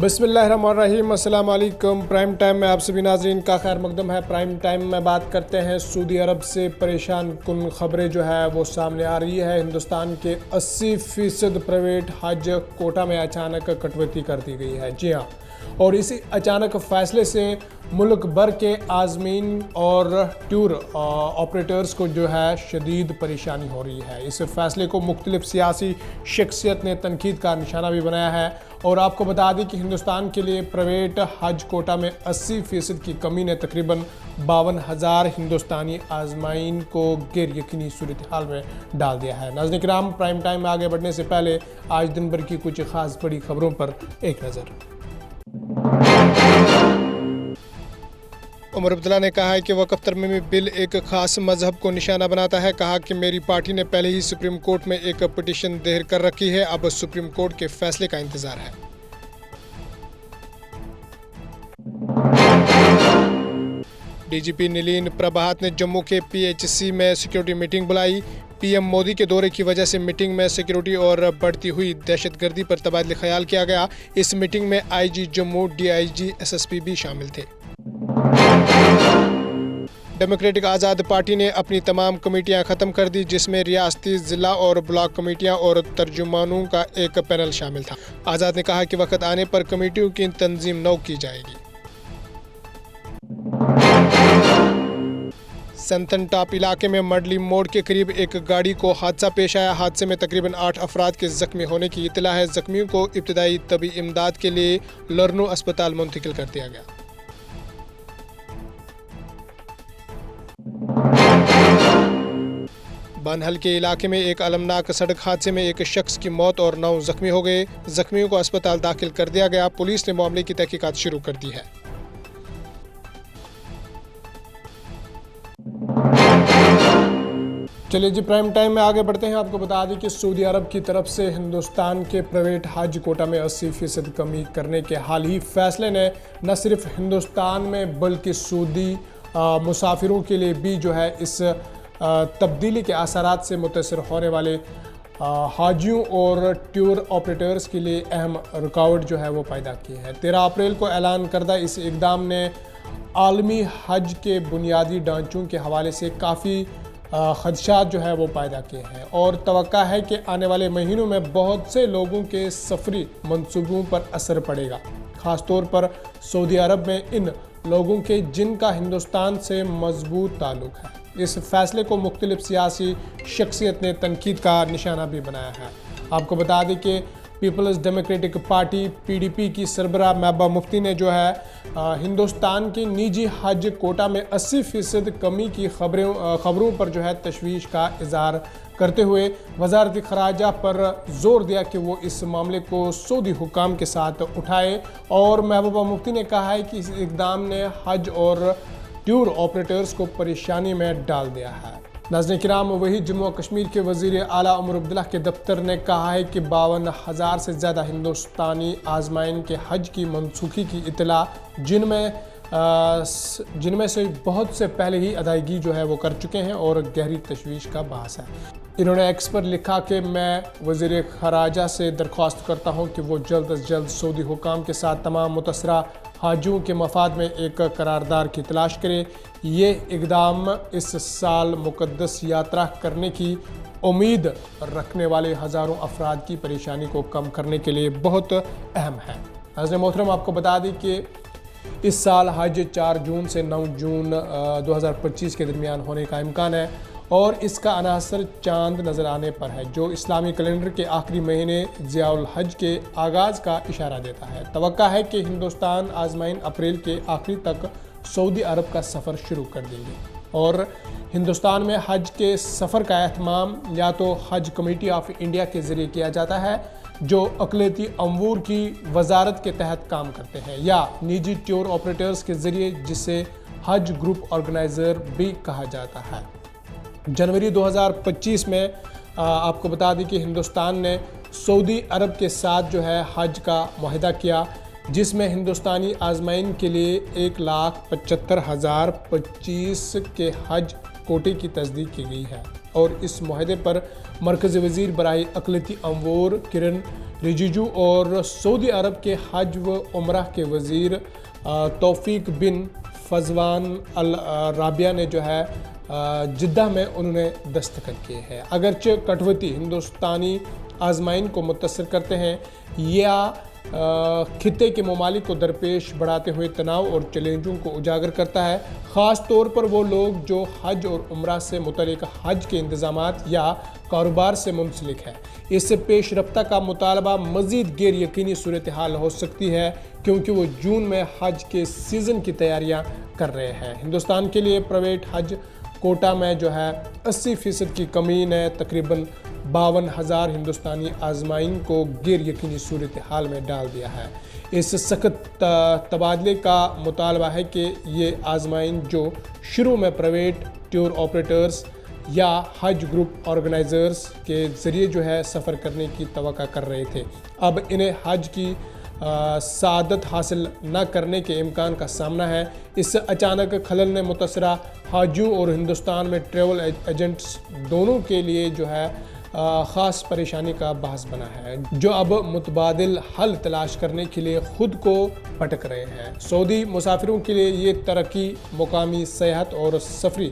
बिस्मिल्लाहिर्रहमानिर्रहीम। अस्सलाम वालेकुम। प्राइम टाइम में आप सभी नाज़रीन का खैर मकदम है। प्राइम टाइम में बात करते हैं सऊदी अरब से परेशान कुन ख़बरें जो है वो सामने आ रही है। हिंदुस्तान के 80% प्राइवेट हज कोटा में अचानक कटौती कर दी गई है। जी हाँ, और इसी अचानक फ़ैसले से मुल्क भर के आज़मीन और टूर ऑपरेटर्स को जो है शदीद परेशानी हो रही है। इस फ़ैसले को मुख्तलिफ सियासी शख्सियत ने तनकीद का निशाना भी बनाया है। और आपको बता दें कि हिंदुस्तान के लिए प्राइवेट हज कोटा में 80% की कमी ने तकरीबन 52,000 हिंदुस्तानी आज़माइन को गैर यकीनी सूरत हाल में डाल दिया है। नाज़रीन किराम, प्राइम टाइम में आगे बढ़ने से पहले आज दिन भर की कुछ ख़ास बड़ी खबरों पर एक नज़र। उमर अब्दुल्ला ने कहा है कि वक़्फ़ तरमीमी बिल एक ख़ास मजहब को निशाना बनाता है। कहा कि मेरी पार्टी ने पहले ही सुप्रीम कोर्ट में एक पिटीशन दायर कर रखी है, अब सुप्रीम कोर्ट के फैसले का इंतज़ार है। डीजीपी नीलीन प्रभात ने जम्मू के PHC में सिक्योरिटी मीटिंग बुलाई। PM मोदी के दौरे की वजह से मीटिंग में सिक्योरिटी और बढ़ती हुई दहशतगर्दी पर तबादले ख्याल किया गया। इस मीटिंग में IG जम्मू, DIG, SSP भी शामिल थे। डेमोक्रेटिक आज़ाद पार्टी ने अपनी तमाम कमेटियां ख़त्म कर दी, जिसमें रियासती, ज़िला और ब्लॉक कमेटियां और तर्जुमानों का एक पैनल शामिल था। आज़ाद ने कहा कि वक्त आने पर कमेटियों की तंजीम नौ की जाएगी। संतन टॉप इलाके में मडली मोड़ के करीब एक गाड़ी को हादसा पेश आया। हादसे में तकरीबन 8 अफराद के जख्मी होने की इत्तला है। जख्मियों को इब्तदाई तबी इमदाद के लिए लरनो अस्पताल मुंतकिल कर दिया गया। बनहल के इलाके में एक अलमनाक सड़क हादसे में एक शख्स की मौत और 9 जख्मी हो गए। जख्मियों को अस्पताल दाखिल कर दिया गया। पुलिस ने मामले की तहकीकात शुरू कर दी है। चलिए जी, प्राइम टाइम में आगे बढ़ते हैं। आपको बता दें कि सऊदी अरब की तरफ से हिंदुस्तान के प्राइवेट हज कोटा में 80% कमी करने के हाल ही फैसले ने न सिर्फ हिंदुस्तान में बल्कि सऊदी मुसाफिरों के लिए भी जो है इस तब्दीली के असरात से मुतासर होने वाले हाजियों और टूर ऑपरेटर्स के लिए अहम रुकावट जो है वो पैदा की है। 13 अप्रैल को ऐलान करदा इस इक़दाम ने आलमी हज के बुनियादी ढांचों के हवाले से काफ़ी खदशात जो है वो पैदा किए हैं और तवक्का है कि आने वाले महीनों में बहुत से लोगों के सफरी मंसूबों पर असर पड़ेगा, ख़ास तौर पर सऊदी अरब में इन लोगों के जिनका हिंदुस्तान से मजबूत ताल्लुक़ है। इस फैसले को मुख्तलिफ सियासी शख्सियत ने तनकीद का निशाना भी बनाया है। आपको बता दें कि पीपल्स डेमोक्रेटिक पार्टी PDP की सरबराह महबूबा मुफ्ती ने जो है हिंदुस्तान की निजी हज कोटा में 80% कमी की खबरों पर जो है तशवीश का इजहार करते हुए वजारती खराजा पर जोर दिया कि वो इस मामले को सऊदी हुकाम के साथ उठाए। और महबूबा मुफ्ती ने कहा है कि इस इक़दाम ने हज और टूर ऑपरेटर्स को परेशानी में डाल दिया है। नाज़रीन किराम, वही जम्मू और कश्मीर के वज़ीर आला उमर अब्दुल्ला के दफ्तर ने कहा है कि 52,000 से ज़्यादा हिंदुस्तानी आज़माइन के हज की मनसूखी की इत्तला, जिनमें से बहुत से पहले ही अदायगी जो है वो कर चुके हैं और गहरी तशवीश का बास है। इन्होंने एक्स पर लिखा कि मैं वज़ीर खराजा से दरख्वास्त करता हूँ कि वो जल्द अज जल्द सऊदी हुकाम के साथ तमाम मुतसरा हाजियों के मफाद में एक करारदार की तलाश करे। ये इक़दाम इस साल मुक़द्दस यात्रा करने की उम्मीद रखने वाले हज़ारों अफराद की परेशानी को कम करने के लिए बहुत अहम है। नाज़रीन मोहतरम, आपको बता दें कि इस साल हज 4 जून से 9 जून 2025 के दरमियान होने का इम्कान है और इसका अनासर चांद नज़र आने पर है, जो इस्लामी कैलेंडर के आखिरी महीने ज़ियाउल हज के आगाज़ का इशारा देता है। तवक्का है कि हिंदुस्तान आज़माइन अप्रैल के आखिरी तक सऊदी अरब का सफ़र शुरू कर देंगे और हिंदुस्तान में हज के सफ़र का एहतमाम या तो हज कमेटी ऑफ इंडिया के ज़रिए किया जाता है, जो अक़लियती अमूर की वजारत के तहत काम करते हैं, या निजी टूर ऑपरेटर्स के ज़रिए, जिसे हज ग्रुप ऑर्गेनाइज़र भी कहा जाता है। जनवरी 2025 में आपको बता दें कि हिंदुस्तान ने सऊदी अरब के साथ जो है हज का मुआहदा किया, जिसमें हिंदुस्तानी आज़माइन के लिए 1,75,025 के हज कोटे की तस्दीक की गई है और इस मुआहदे पर मरकज़ी वज़ीर बराए अक़लियती अमूर किरण रिजिजू और सऊदी अरब के हज व उमरा के वज़ीर तौफीक बिन फजवान अल राबिया ने जो है जिद्दा में उन्होंने दस्तखत किए हैं। अगरचे कटवती हिंदुस्तानी आज़माइन को मुतासर करते हैं या खित्ते के ममालिक को दरपेश बढ़ाते हुए तनाव और चैलेंजों को उजागर करता है, ख़ास तौर पर वो लोग जो हज और उम्रा से मुतल्लिक़ हज के इंतज़ामात या कारोबार से मुंसलिक है। इससे पेश रफ्ता का मुतालबा मज़ीद गैर यकीनी सूरत हाल हो सकती है क्योंकि वो जून में हज के सीज़न की तैयारियां कर रहे हैं। हिंदुस्तान के लिए प्राइवेट हज कोटा में जो है 80% की कमी ने तकरीबन 52,000 हिंदुस्तानी आज़माइन को गैर यकीनी सूरत हाल में डाल दिया है। इस सख्त तबादले का मुतालबा है कि ये आज़माइन जो शुरू में प्राइवेट टूर ऑपरेटर्स या हज ग्रुप ऑर्गेनाइज़र्स के ज़रिए जो है सफ़र करने की तवक्को कर रहे थे, अब इन्हें हज की सादत हासिल न करने के इम्कान का सामना है। इससे अचानक खलल ने मुतासरा हाजियों और हिंदुस्तान में ट्रैवल एजेंट्स दोनों के लिए जो है ख़ास परेशानी का बास बना है, जो अब मुतबादिल हल तलाश करने के लिए ख़ुद को भटक रहे हैं। सऊदी मुसाफिरों के लिए ये तरक्की मुकामी सेहत और सफरी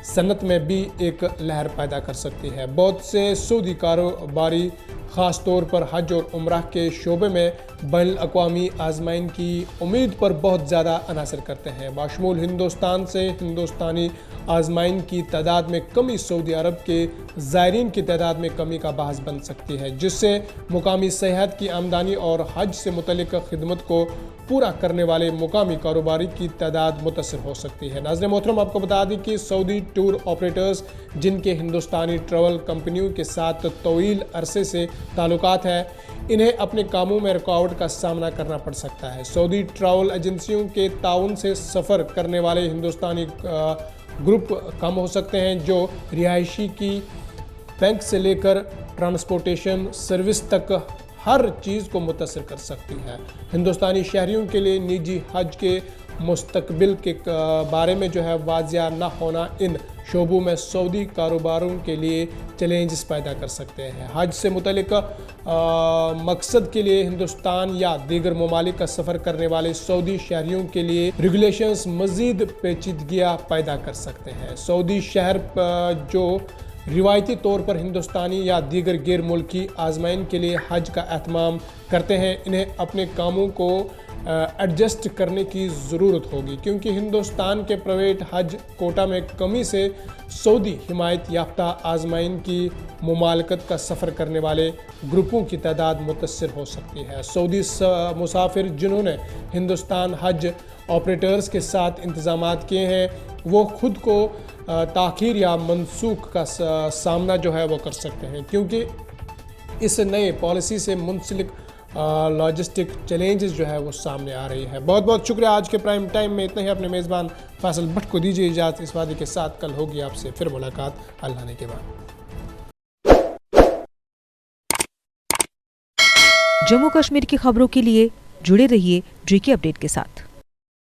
सनत में भी एक लहर पैदा कर सकती है। बहुत से सऊदी कारोबारी ख़ास तौर पर हज और उम्रा के शोबे में बैनुल अक़वामी आज़माइन की उम्मीद पर बहुत ज़्यादा अनासर करते हैं। बाशमूल हिंदुस्तान से हिंदुस्तानी आज़माइन की तादाद में कमी सऊदी अरब के ज़ायरीन की तादाद में कमी का बाहस बन सकती है, जिससे मुकामी सेहत की आमदनी और हज से मुतल्लिक़ खिदमत को पूरा करने वाले मुकामी कारोबारी की तादाद मुतासर हो सकती है। नाज़रीन मोहतरम, आपको बता दें कि सऊदी टूर ऑपरेटर्स जिनके हिंदुस्तानी ट्रैवल कंपनियों के साथ तवील अरसे से ताल्लुकात है, इन्हें अपने कामों में रुकावट का सामना करना पड़ सकता है। सऊदी ट्रैवल एजेंसियों के ताउन से सफ़र करने वाले हिंदुस्तानी ग्रुप कम हो सकते हैं, जो रिहायशी की बैंक से लेकर ट्रांसपोर्टेशन सर्विस तक हर चीज़ को मुतासर कर सकती है। हिंदुस्तानी शहरियों के लिए निजी हज के मुस्तकबिल के बारे में जो है वाज़िया न होना इन शोबों में सऊदी कारोबारों के लिए चैलेंजेस पैदा कर सकते हैं। हज से मुतल्लिक़ मकसद के लिए हिंदुस्तान या दीगर ममालिक का सफ़र करने वाले सऊदी शहरियों के लिए रेगुलेशंस मज़ीद पेचीदगियाँ पैदा कर सकते हैं। सऊदी शहर जो रिवायती तौर पर हिंदुस्तानी या दीगर गैर मुल्की आज़माइन के लिए हज का एहतमाम करते हैं, इन्हें अपने कामों को एडजस्ट करने की ज़रूरत होगी, क्योंकि हिंदुस्तान के प्राइवेट हज कोटा में कमी से सऊदी हिमायत याफ्ता आज़माइन की मुमालकत का सफ़र करने वाले ग्रुपों की तादाद मुतासर हो सकती है। सऊदी मुसाफिर जिन्होंने हिंदुस्तान हज ऑपरेटर्स के साथ इंतज़ामात किए हैं, वो ख़ुद को ताख़ीर या मनसूख का सामना जो है वो कर सकते हैं, क्योंकि इस नए पॉलिसी से मुंसलिक लॉजिस्टिक चैलेंजेस जो है वो सामने आ रही है। बहुत बहुत शुक्रिया। आज के प्राइम टाइम में इतना ही। अपने मेज़बान फैसल भट्ट को दीजिए इजाज़त, इस वादे के साथ कल होगी आपसे फिर मुलाकात अल्लाह ने के बाद। जम्मू कश्मीर की खबरों के लिए जुड़े रहिए GK अपडेट के साथ।